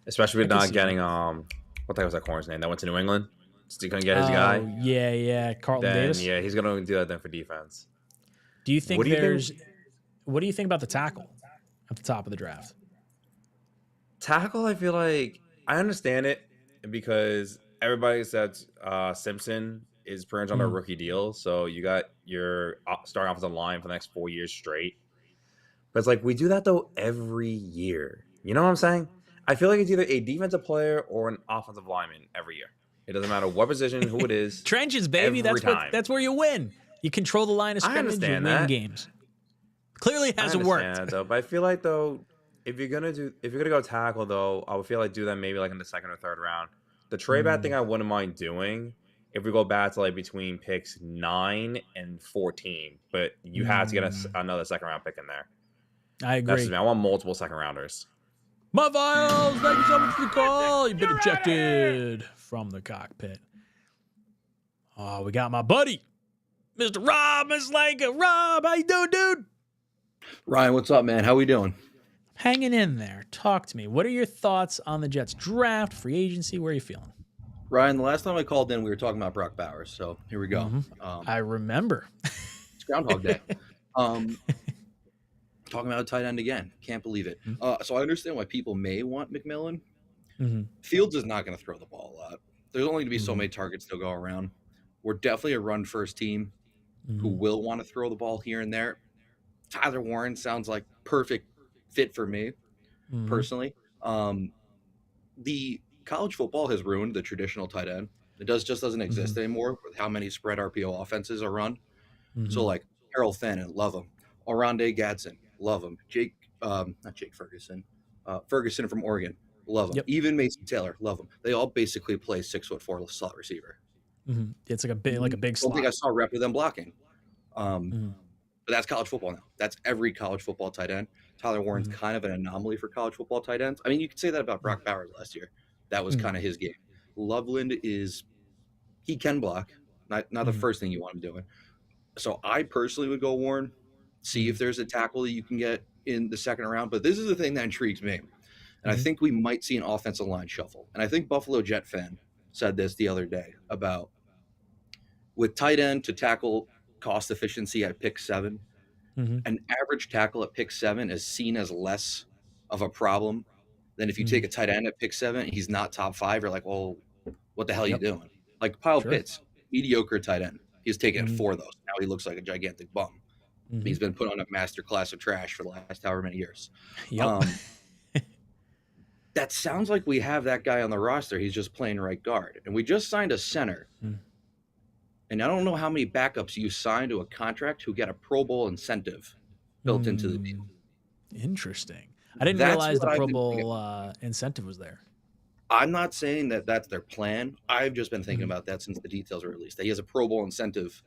Especially with not getting, what the hell was that corner's name? That went to New England? Still couldn't get his guy? Yeah. Carlton Davis? Yeah, he's going to do that then for defense. Do you think what do you think about the tackle at the top of the draft? Tackle, I feel like, I understand it because everybody said Simpson is pretty much on a rookie deal. So you got your starting offensive line for the next 4 years straight. But it's like, we do that, though, every year. You know what I'm saying? I feel like it's either a defensive player or an offensive lineman every year. It doesn't matter what position, who it is. Trenches, baby. That's where you win. You control the line of scrimmage and win games. Clearly it hasn't worked. That, though, but I feel like, though, if you're gonna go tackle, though, I would feel like do that maybe like in the 2nd or 3rd round. The trade back thing I wouldn't mind doing if we go back to like between picks 9 and 14, but you have to get another 2nd round pick in there. I agree. I want multiple 2nd rounders. My Viles, thank you so much for the call. You've been ejected from the cockpit. Oh, we got my buddy, Mr. Rob Mislanka. Rob, how you doing, dude? Ryan, what's up, man? How we doing? Hanging in there. Talk to me. What are your thoughts on the Jets draft, free agency? Where are you feeling? Ryan, the last time I called in, we were talking about Brock Bowers. So here we go. I remember. It's Groundhog Day. Talking about a tight end again. Can't believe it. So I understand why people may want McMillan. Fields is not going to throw the ball a lot. There's only going to be so many targets to go around. We're definitely a run-first team who will want to throw the ball here and there. Tyler Warren sounds like perfect fit for me, personally. The college football has ruined the traditional tight end. It just doesn't exist anymore with how many spread RPO offenses are run. So like Harold Fannin, love him. Oronde Gadsden, love him. Ferguson from Oregon, love him. Yep. Even Mason Taylor, love him. They all basically play 6'4" slot receiver. It's like a big slot. I don't think I saw a rep of them blocking. But that's college football now. That's every college football tight end. Tyler Warren's kind of an anomaly for college football tight ends. I mean, you could say that about Brock Bowers last year. That was kind of his game. Loveland he can block. Not the first thing you want him doing. So I personally would go Warren, see if there's a tackle that you can get in the 2nd round. But this is the thing that intrigues me. And I think we might see an offensive line shuffle. And I think Buffalo Jet fan said this the other day about with tight end to tackle cost efficiency at pick 7, an average tackle at pick 7 is seen as less of a problem than if you take a tight end at pick 7 and he's not top 5. You're like, well, what the hell are you doing? Like Kyle Pitts, mediocre tight end. He's taken 4 of those. Now he looks like a gigantic bum. He's been put on a master class of trash for the last however many years. that sounds like we have that guy on the roster. He's just playing right guard. And we just signed a center. And I don't know how many backups you signed to a contract who get a Pro Bowl incentive built into the deal. Interesting. I didn't That's realize the what I've Pro been thinking. Bowl incentive was there. I'm not saying that that's their plan. I've just been thinking about that since the details were released. That he has a Pro Bowl incentive.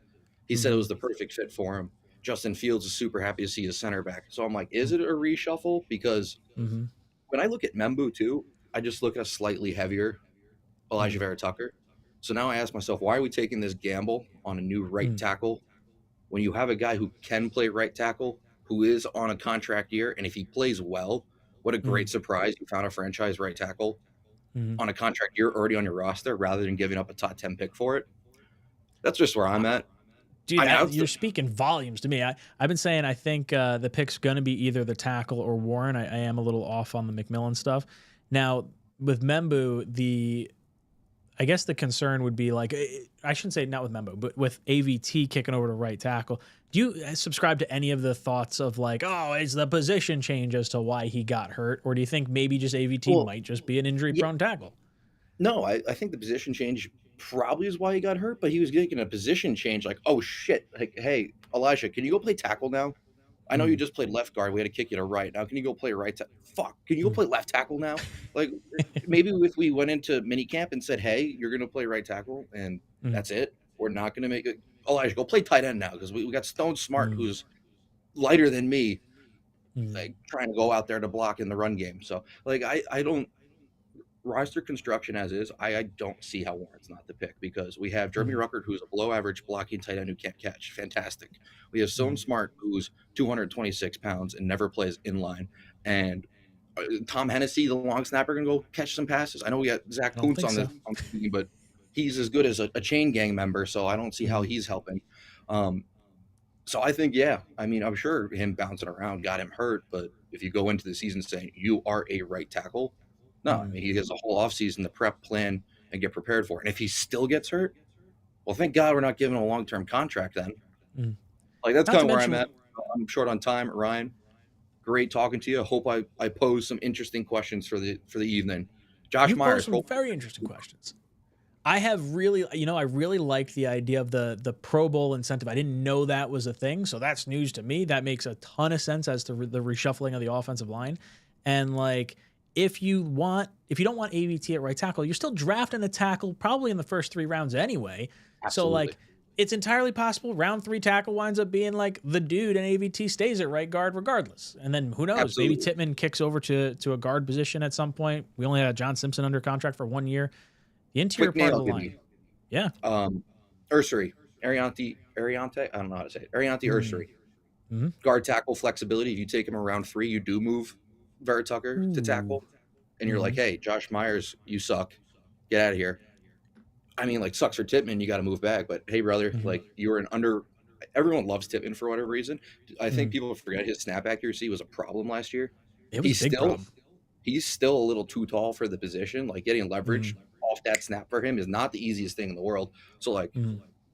He said it was the perfect fit for him. Justin Fields is super happy to see his center back. So I'm like, is it a reshuffle? Because when I look at Membu too, I just look at a slightly heavier Elijah Vera Tucker. So now I ask myself, why are we taking this gamble on a new right tackle when you have a guy who can play right tackle, who is on a contract year, and if he plays well, what a great surprise. You found a franchise right tackle on a contract year already on your roster rather than giving up a top 10 pick for it. That's just where I'm at. Dude, you're speaking volumes to me. I've been saying I think the pick's going to be either the tackle or Warren. I am a little off on the McMillan stuff. Now, with Membu, I guess the concern would be like, I shouldn't say not with Membu, but with AVT kicking over to right tackle. Do you subscribe to any of the thoughts of like, oh, it's the position change as to why he got hurt? Or do you think maybe just AVT might just be an injury-prone tackle? No, I think the position change probably is why he got hurt, but he was getting a position change like, oh, shit. Like, hey, Elijah, can you go play tackle now? I know you just played left guard. We had to kick you to right. Now, can you go play right tackle? Fuck. Can you go play left tackle now? Like, maybe if we went into minicamp and said, hey, you're going to play right tackle, and that's it. We're not going to make it. Elijah, go play tight end now because we got Stone Smart, who's lighter than me, like trying to go out there to block in the run game. So, like, I don't roster construction as is. I don't see how Warren's not the pick because we have Jeremy Ruckert, who's a below average blocking tight end who can't catch. Fantastic. We have Stone Smart, who's 226 pounds and never plays in line. And Tom Hennessy, the long snapper, can go catch some passes. I know we got Zach Kuntz on the team, but he's as good as a chain gang member, so I don't see how he's helping. So I think, yeah, I mean, I'm sure him bouncing around got him hurt, but if you go into the season saying you are a right tackle, no, I mean, he has a whole offseason to prep, plan, and get prepared for it. And if he still gets hurt, well, thank God we're not giving him a long-term contract then. Like, that's kind of where I'm at. I'm short on time. Ryan, great talking to you. I hope I posed some interesting questions for the evening. Josh Myers. Some very interesting questions. I have really, I really like the idea of the Pro Bowl incentive. I didn't know that was a thing, so that's news to me. That makes a ton of sense as to the reshuffling of the offensive line. And, like, if you don't want AVT at right tackle, you're still drafting a tackle probably in the first 3 rounds anyway. Absolutely. So, like, it's entirely possible round 3 tackle winds up being like the dude and AVT stays at right guard regardless. And then who knows? Absolutely. Maybe Tittman kicks over to a guard position at some point. We only had John Simpson under contract for 1 year. The interior part of the line. Yeah. Ursary. Ariante. I don't know how to say it. Ariante Ursary. Guard tackle flexibility. If you take him around 3, you do move Vera Tucker to tackle, and you're like, hey, Josh Myers, you suck, get out of here. I mean, like, sucks for Tittman, you got to move back, but hey, brother, like, you were everyone loves Tittman for whatever reason. I think people forget his snap accuracy was a problem last year. It was a big problem. He's still a little too tall for the position. Like, getting leverage off that snap for him is not the easiest thing in the world. So, like,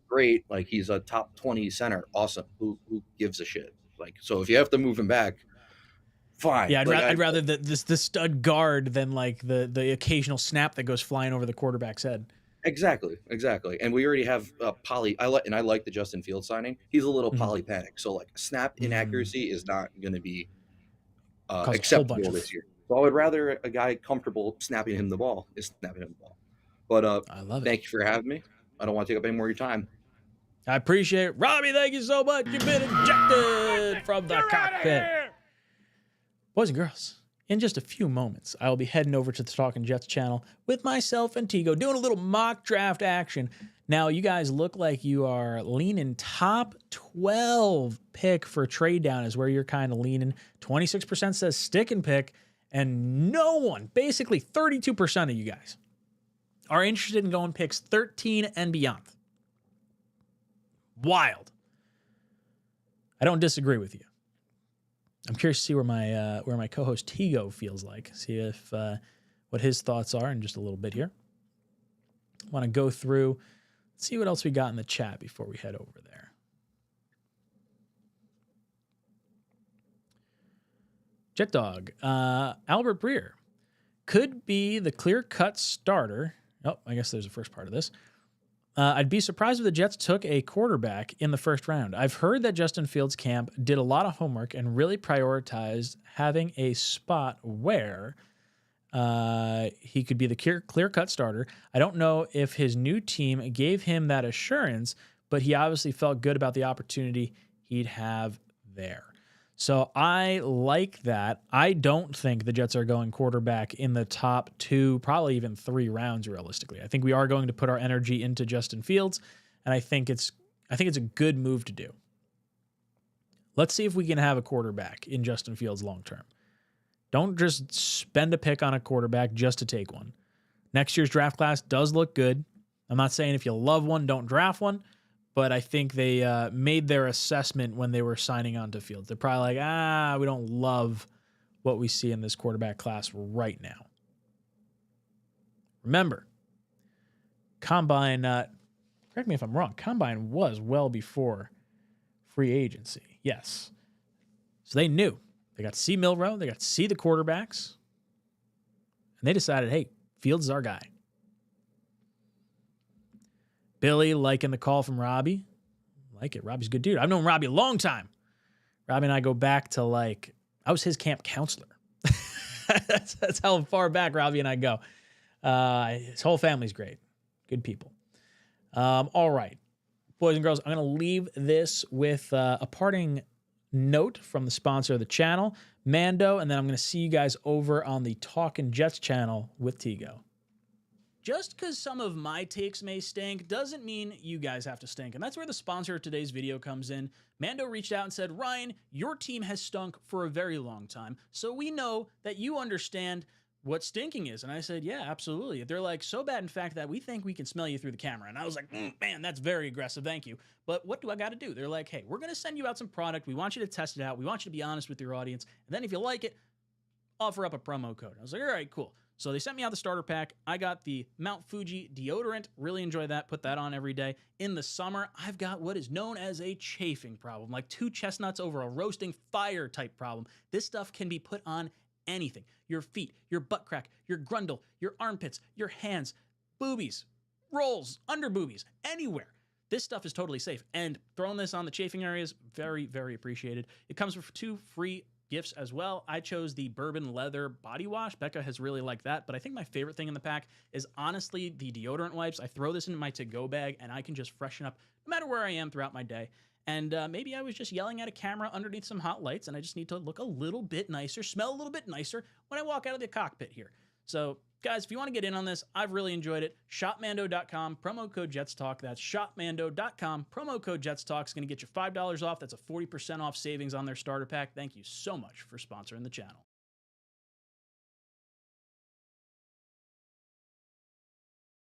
great, like, he's a top 20 center, awesome. Who gives a shit? Like, so if you have to move him back, fine. Yeah, I'd rather the stud guard than like the occasional snap that goes flying over the quarterback's head. Exactly. And we already have Poly. I like the Justin Fields signing. He's a little poly panic. So, like, snap inaccuracy is not going to be acceptable this year. So I would rather a guy comfortable snapping him the ball is snapping him the ball. But I love it. Thank you for having me. I don't want to take up any more of your time. I appreciate it. Robbie, thank you so much. You've been ejected from the cockpit. Boys and girls, in just a few moments, I will be heading over to the Talking Jets channel with myself and Tigo, doing a little mock draft action. Now, you guys look like you are leaning top 12 pick for trade down is where you're kind of leaning. 26% says stick and pick, and no one, basically 32% of you guys, are interested in going picks 13 and beyond. Wild. I don't disagree with you. I'm curious to see where my co-host Tigo feels like. See if what his thoughts are in just a little bit here. I want to go through, see what else we got in the chat before we head over there. Jet Dog, Albert Breer. could be the clear-cut starter. Oh, I guess there's a first part of this. I'd be surprised if the Jets took a quarterback in the first round. I've heard that Justin Fields' camp did a lot of homework and really prioritized having a spot where he could be the clear-cut starter. I don't know if his new team gave him that assurance, but he obviously felt good about the opportunity he'd have there. So I like that. I don't think the Jets are going quarterback in the top 2, probably even 3 rounds realistically. I think we are going to put our energy into Justin Fields, and I think it's a good move to do. Let's see if we can have a quarterback in Justin Fields long term. Don't just spend a pick on a quarterback just to take one. Next year's draft class does look good. I'm not saying if you love one, don't draft one. But I think they made their assessment when they were signing on to Fields. They're probably like, we don't love what we see in this quarterback class right now. Remember, Combine, correct me if I'm wrong, Combine was well before free agency. Yes. So they knew. They got to see Milroe. They got to see the quarterbacks. And they decided, hey, Fields is our guy. Billy liking the call from Robbie. Like it. Robbie's a good dude. I've known Robbie a long time. Robbie and I go back to I was his camp counselor. that's how far back Robbie and I go. His whole family's great. Good people. All right. Boys and girls, I'm going to leave this with a parting note from the sponsor of the channel, Mando, and then I'm going to see you guys over on the Talkin' Jets channel with Tigo. Just because some of my takes may stink doesn't mean you guys have to stink. And that's where the sponsor of today's video comes in. Mando reached out and said, Ryan, your team has stunk for a very long time, so we know that you understand what stinking is. And I said, yeah, absolutely. They're like, so bad, in fact, that we think we can smell you through the camera. And I was like, man, that's very aggressive. Thank you. But what do I got to do? They're like, hey, we're going to send you out some product. We want you to test it out. We want you to be honest with your audience. And then if you like it, offer up a promo code. I was like, all right, cool. So they sent me out the starter pack. I got the Mount Fuji deodorant. Really enjoy that. Put that on every day. In the summer, I've got what is known as a chafing problem, like 2 chestnuts over a roasting fire type problem. This stuff can be put on anything. Your feet, your butt crack, your grundle, your armpits, your hands, boobies, rolls, under boobies, anywhere. This stuff is totally safe. And throwing this on the chafing areas, very, very appreciated. It comes with 2 free gifts as well. I chose the bourbon leather body wash. Becca has really liked that, but I think my favorite thing in the pack is honestly the deodorant wipes. I throw this in my to-go bag and I can just freshen up no matter where I am throughout my day. And maybe I was just yelling at a camera underneath some hot lights and I just need to look a little bit nicer, smell a little bit nicer when I walk out of the cockpit here. So guys, if you want to get in on this, I've really enjoyed it. Shopmando.com, promo code JetsTalk. That's shopmando.com, promo code JetsTalk is going to get you $5 off. That's a 40% off savings on their starter pack. Thank you so much for sponsoring the channel.